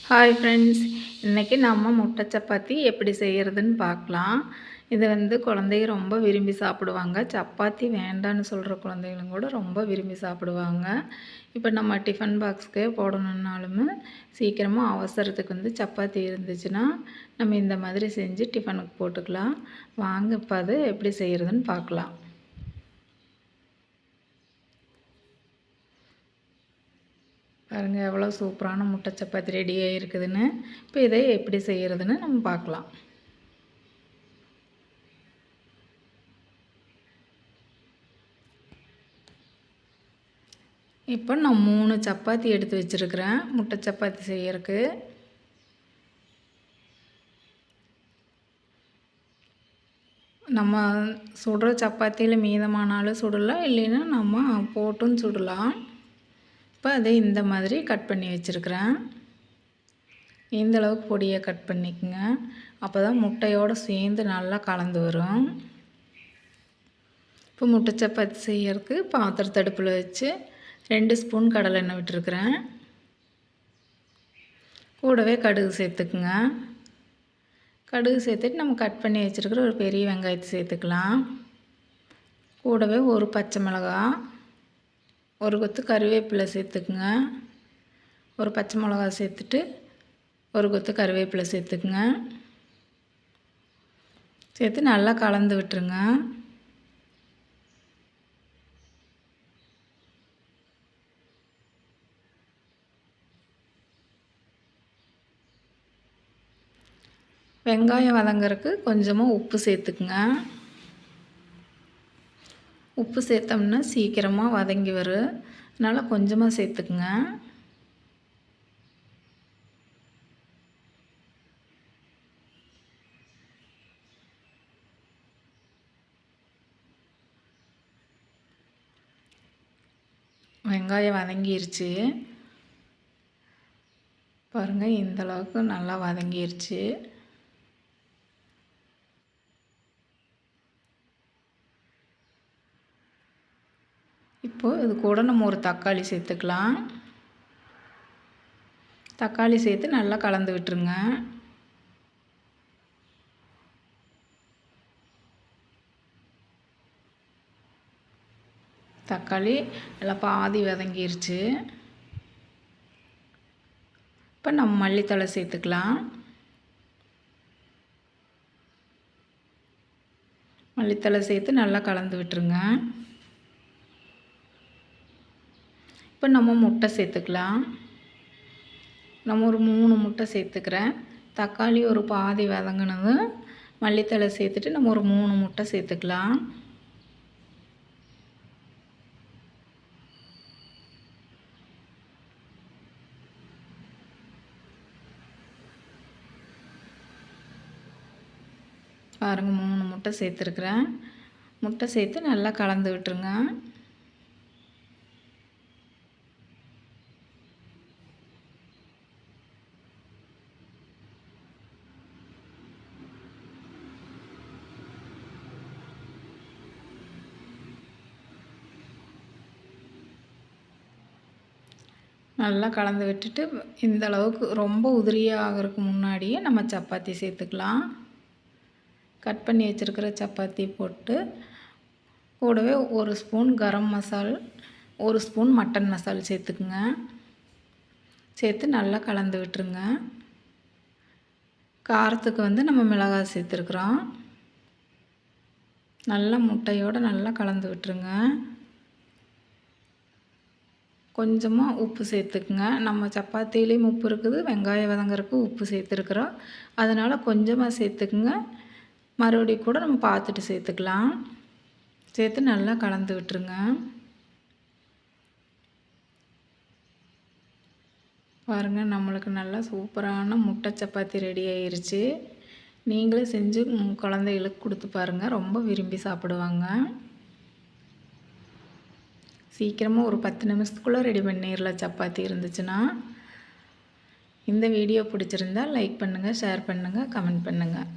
Hi friends, இன்றைக்கி நம்ம முட்டை சப்பாத்தி எப்படி செய்கிறதுன்னு பார்க்கலாம். இது குழந்தைங்க ரொம்ப விரும்பி சாப்பிடுவாங்க. சப்பாத்தி வேண்டான்னு சொல்கிற குழந்தைகளும் கூட ரொம்ப விரும்பி சாப்பிடுவாங்க. இப்போ நம்ம டிஃபன் பாக்ஸ்க்கே போடணுன்னாலுமே சீக்கிரமாக அவசரத்துக்கு சப்பாத்தி இருந்துச்சுன்னா நம்ம இந்த மாதிரி செஞ்சு டிஃபனுக்கு போட்டுக்கலாம். வாங்க இப்போ அது எப்படி செய்கிறதுன்னு பார்க்கலாம். பாருங்கள் எவ்வளோ சூப்பரான முட்டை சப்பாத்தி ரெடி ஆகிருக்குதுன்னு. இப்போ இதை எப்படி செய்கிறதுன்னு நம்ம பார்க்கலாம். இப்போ நான் 3 சப்பாத்தி எடுத்து வச்சுருக்கிறேன் முட்டை சப்பாத்தி செய்யறதுக்கு. நம்ம சுடுற சப்பாத்தியில் மீதமானாலும் சுடலாம், இல்லைன்னா நம்ம போட்டும் சுடலாம். இப்போ அதை இந்த மாதிரி கட் பண்ணி வச்சுருக்கிறேன். இந்தளவுக்கு பொடியை கட் பண்ணிக்கோங்க. அப்போ தான் முட்டையோடு சேர்ந்து நல்லா கலந்து வரும். இப்போ முட்டை சப்பாத்தி செய்யறதுக்கு பாத்திரத்தை அடுப்பில் வச்சு 2 ஸ்பூன் கடலை எண்ணெய் விட்டுருக்குறேன். கூடவே கடுகு சேர்த்துக்குங்க. கடுகு சேர்த்துட்டு நம்ம கட் பண்ணி வச்சுருக்கிற ஒரு பெரிய வெங்காயத்தை சேர்த்துக்கலாம். கூடவே ஒரு பச்சை மிளகாய், ஒரு கொத்து கருவேப்பிலை சேர்த்துக்குங்க. ஒரு பச்சை மிளகா சேர்த்துட்டு ஒரு கொத்து கருவேப்பிலை சேர்த்துக்குங்க. சேர்த்து நல்லா கலந்து விட்டுருங்க. வெங்காயம் வதங்கறதுக்கு கொஞ்சமாக உப்பு சேர்த்துக்குங்க. உப்பு சேர்த்தோம்னா சீக்கிரமாக வதங்கி வரும், அதனால் கொஞ்சமாக சேர்த்துக்குங்க. வெங்காயம் வதங்கிருச்சு பாருங்கள், இந்தளவுக்கு நல்லா வதங்கிருச்சு. இப்போது இது கூட நம்ம ஒரு தக்காளி சேர்த்துக்கலாம். தக்காளி சேர்த்து நல்லா கலந்து விட்டுருங்க. தக்காளி நல்லா பாதி வதங்கிருச்சு. இப்போ நம்ம மல்லித்தழை சேர்த்துக்கலாம். மல்லித்தழை சேர்த்து நல்லா கலந்து விட்டுருங்க. இப்போ நம்ம முட்டை சேர்த்துக்கலாம். நம்ம ஒரு 3 முட்டை சேர்த்துக்கிறேன். தக்காளி ஒரு பாதி வதங்கினதும் மல்லித்தழை சேர்த்துட்டு நம்ம ஒரு 3 முட்டை சேர்த்துக்கலாம். பாருங்கள், 3 முட்டை சேர்த்துருக்குறேன். முட்டை சேர்த்து நல்லா கலந்து விட்டுருங்க. நல்லா கலந்து விட்டுட்டு இந்த அளவுக்கு ரொம்ப உதிரியாக ஆகிறதுக்கு முன்னாடியே நம்ம சப்பாத்தி சேர்த்துக்கலாம். கட் பண்ணி வச்சுருக்கிற சப்பாத்தி போட்டு கூடவே ஒரு ஸ்பூன் கரம் மசால், ஒரு ஸ்பூன் மட்டன் மசால் சேர்த்துக்குங்க. சேர்த்து நல்லா கலந்து விட்டுருங்க. காரத்துக்கு நம்ம மிளகாய் சேர்த்துருக்குறோம். நல்லா முட்டையோடு நல்லா கலந்து விட்டுருங்க. கொஞ்சமாக உப்பு சேர்த்துக்குங்க. நம்ம சப்பாத்திலேயும் உப்பு இருக்குது, வெங்காயம் வதங்கறதுக்கு உப்பு சேர்த்துருக்குறோம். அதனால் கொஞ்சமாக சேர்த்துக்குங்க. மறுபடியும் கூட நம்ம பார்த்துட்டு சேர்த்துக்கலாம். சேர்த்து நல்லா கலந்து விட்டுருங்க. பாருங்கள், நம்மளுக்கு நல்லா சூப்பரான முட்டை சப்பாத்தி ரெடி ஆயிருச்சு. நீங்களே செஞ்சு குழந்தைகளுக்கு கொடுத்து பாருங்கள், ரொம்ப விரும்பி சாப்பிடுவாங்க. சீக்கிரமாக ஒரு 10 நிமிஷத்துக்குள்ளே ரெடி பண்ணிடலாம் சப்பாத்தி இருந்துச்சுன்னா. இந்த வீடியோ பிடிச்சிருந்தால் லைக் பண்ணுங்கள், ஷேர் பண்ணுங்கள், கமெண்ட் பண்ணுங்கள்.